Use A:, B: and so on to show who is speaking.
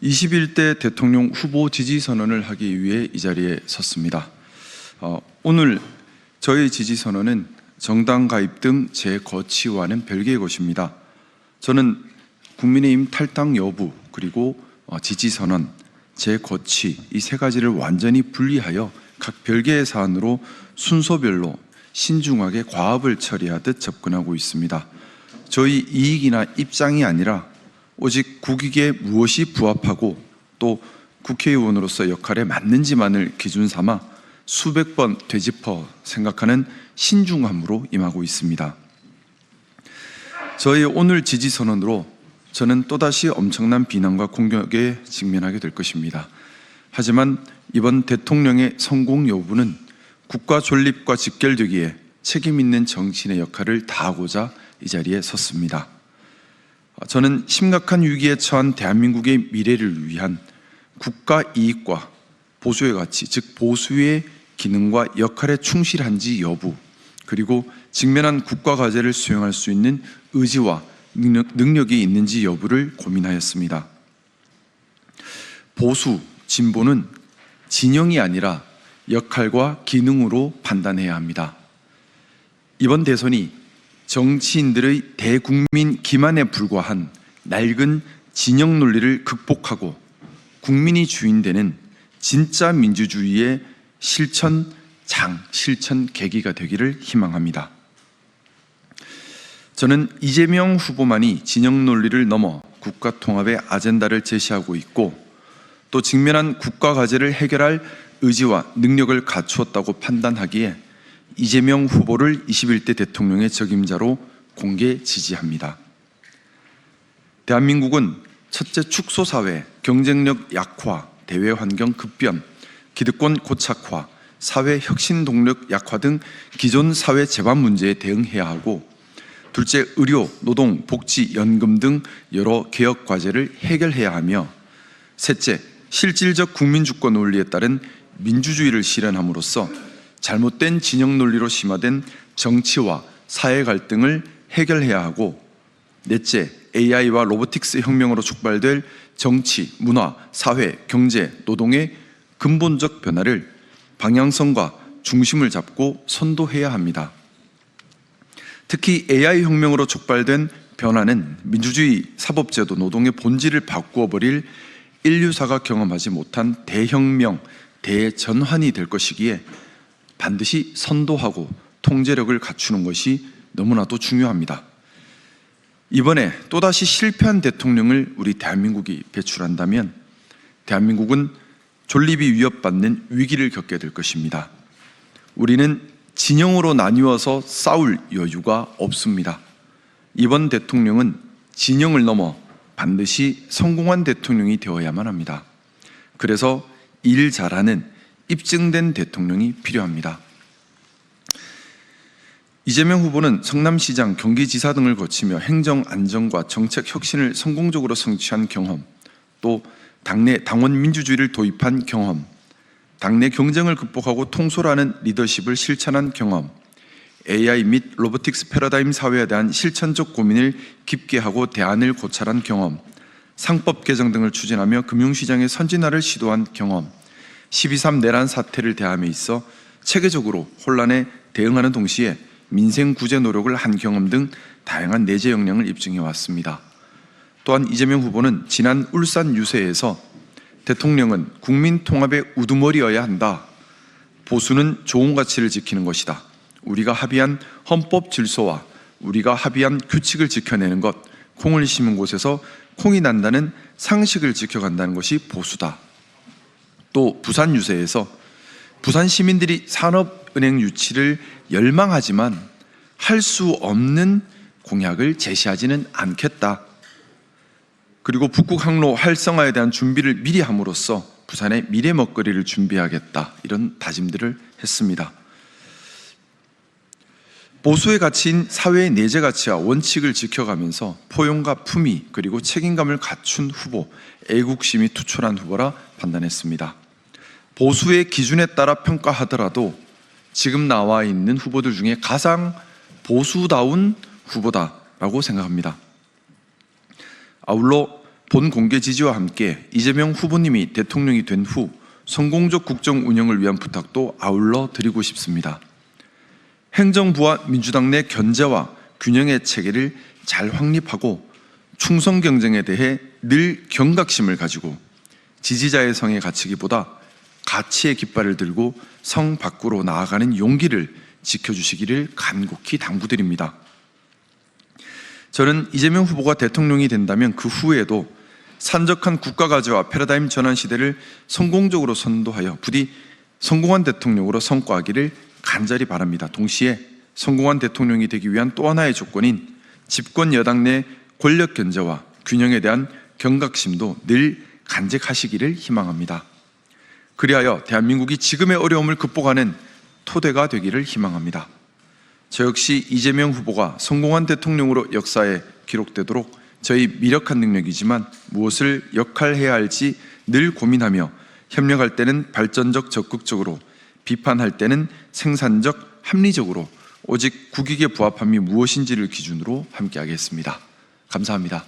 A: 21대 대통령 후보 지지 선언을 하기 위해 이 자리에 섰습니다. 오늘 저의 지지 선언은 정당 가입 등 제 거취와는 별개의 것입니다. 저는 국민의힘 탈당 여부 그리고 지지 선언, 제 거취 이 세 가지를 완전히 분리하여 각 별개의 사안으로 순서별로 신중하게 과업을 처리하듯 접근하고 있습니다. 저희 이익이나 입장이 아니라 오직 국익에 무엇이 부합하고 또 국회의원으로서 역할에 맞는지만을 기준 삼아 수백 번 되짚어 생각하는 신중함으로 임하고 있습니다. 저의 오늘 지지 선언으로 저는 또다시 엄청난 비난과 공격에 직면하게 될 것입니다. 하지만 이번 대통령의 성공 여부는 국가 존립과 직결되기에 책임 있는 정치인의 역할을 다하고자 이 자리에 섰습니다. 저는 심각한 위기에 처한 대한민국의 미래를 위한 국가 이익과 보수의 가치, 즉 보수의 기능과 역할에 충실한지 여부, 그리고 직면한 국가 과제를 수행할 수 있는 의지와 능력이 있는지 여부를 고민하였습니다. 보수, 진보는 진영이 아니라 역할과 기능으로 판단해야 합니다. 이번 대선이 정치인들의 대국민 기만에 불과한 낡은 진영 논리를 극복하고 국민이 주인되는 진짜 민주주의의 실천 계기가 되기를 희망합니다. 저는 이재명 후보만이 진영 논리를 넘어 국가 통합의 아젠다를 제시하고 있고 또 직면한 국가 과제를 해결할 의지와 능력을 갖추었다고 판단하기에 이재명 후보를 21대 대통령의 적임자로 공개 지지합니다. 대한민국은 첫째 축소사회, 경쟁력 약화, 대외환경 급변, 기득권 고착화, 사회 혁신 동력 약화 등 기존 사회 재반 문제에 대응해야 하고 둘째, 의료, 노동, 복지, 연금 등 여러 개혁 과제를 해결해야 하며 셋째, 실질적 국민주권 논리에 따른 민주주의를 실현함으로써 잘못된 진영 논리로 심화된 정치와 사회 갈등을 해결해야 하고 넷째, AI와 로보틱스 혁명으로 촉발될 정치, 문화, 사회, 경제, 노동의 근본적 변화를 방향성과 중심을 잡고 선도해야 합니다. 특히 AI 혁명으로 촉발된 변화는 민주주의, 사법제도, 노동의 본질을 바꾸어 버릴 인류사가 경험하지 못한 대혁명, 대전환이 될 것이기에 반드시 선도하고 통제력을 갖추는 것이 너무나도 중요합니다. 이번에 또다시 실패한 대통령을 우리 대한민국이 배출한다면 대한민국은 존립이 위협받는 위기를 겪게 될 것입니다. 우리는 진영으로 나뉘어서 싸울 여유가 없습니다. 이번 대통령은 진영을 넘어 반드시 성공한 대통령이 되어야만 합니다. 그래서 일 잘하는 입증된 대통령이 필요합니다. 이재명 후보는 성남시장, 경기지사 등을 거치며 행정 안정과 정책 혁신을 성공적으로 성취한 경험, 또 당내 당원 민주주의를 도입한 경험, 당내 경쟁을 극복하고 통솔하는 리더십을 실천한 경험, AI 및 로보틱스 패러다임 사회에 대한 실천적 고민을 깊게 하고 대안을 고찰한 경험, 상법 개정 등을 추진하며 금융시장의 선진화를 시도한 경험, 12.3 내란 사태를 대함에 있어 체계적으로 혼란에 대응하는 동시에 민생 구제 노력을 한 경험 등 다양한 내재 역량을 입증해 왔습니다. 또한 이재명 후보는 지난 울산 유세에서 대통령은 국민 통합의 우두머리여야 한다. 보수는 좋은 가치를 지키는 것이다. 우리가 합의한 헌법 질서와 우리가 합의한 규칙을 지켜내는 것, 콩을 심은 곳에서 콩이 난다는 상식을 지켜간다는 것이 보수다. 또 부산 유세에서 부산 시민들이 산업은행 유치를 열망하지만 할 수 없는 공약을 제시하지는 않겠다. 그리고 북극 항로 활성화에 대한 준비를 미리 함으로써 부산의 미래 먹거리를 준비하겠다. 이런 다짐들을 했습니다. 보수의 가치인 사회의 내재 가치와 원칙을 지켜가면서 포용과 품위 그리고 책임감을 갖춘 후보, 애국심이 투철한 후보라 판단했습니다. 보수의 기준에 따라 평가하더라도 지금 나와 있는 후보들 중에 가장 보수다운 후보다라고 생각합니다. 아울러 본 공개 지지와 함께 이재명 후보님이 대통령이 된 후 성공적 국정 운영을 위한 부탁도 아울러 드리고 싶습니다. 행정부와 민주당 내 견제와 균형의 체계를 잘 확립하고 충성 경쟁에 대해 늘 경각심을 가지고 지지자의 성에 갇히기보다 가치의 깃발을 들고 성 밖으로 나아가는 용기를 지켜주시기를 간곡히 당부드립니다. 저는 이재명 후보가 대통령이 된다면 그 후에도 산적한 국가과제와 패러다임 전환 시대를 성공적으로 선도하여 부디 성공한 대통령으로 성과하기를 간절히 바랍니다. 동시에 성공한 대통령이 되기 위한 또 하나의 조건인 집권 여당 내 권력 견제와 균형에 대한 경각심도 늘 간직하시기를 희망합니다. 그리하여 대한민국이 지금의 어려움을 극복하는 토대가 되기를 희망합니다. 저 역시 이재명 후보가 성공한 대통령으로 역사에 기록되도록 저희 미력한 능력이지만 무엇을 역할해야 할지 늘 고민하며 협력할 때는 발전적 적극적으로, 비판할 때는 생산적 합리적으로 오직 국익에 부합함이 무엇인지를 기준으로 함께하겠습니다. 감사합니다.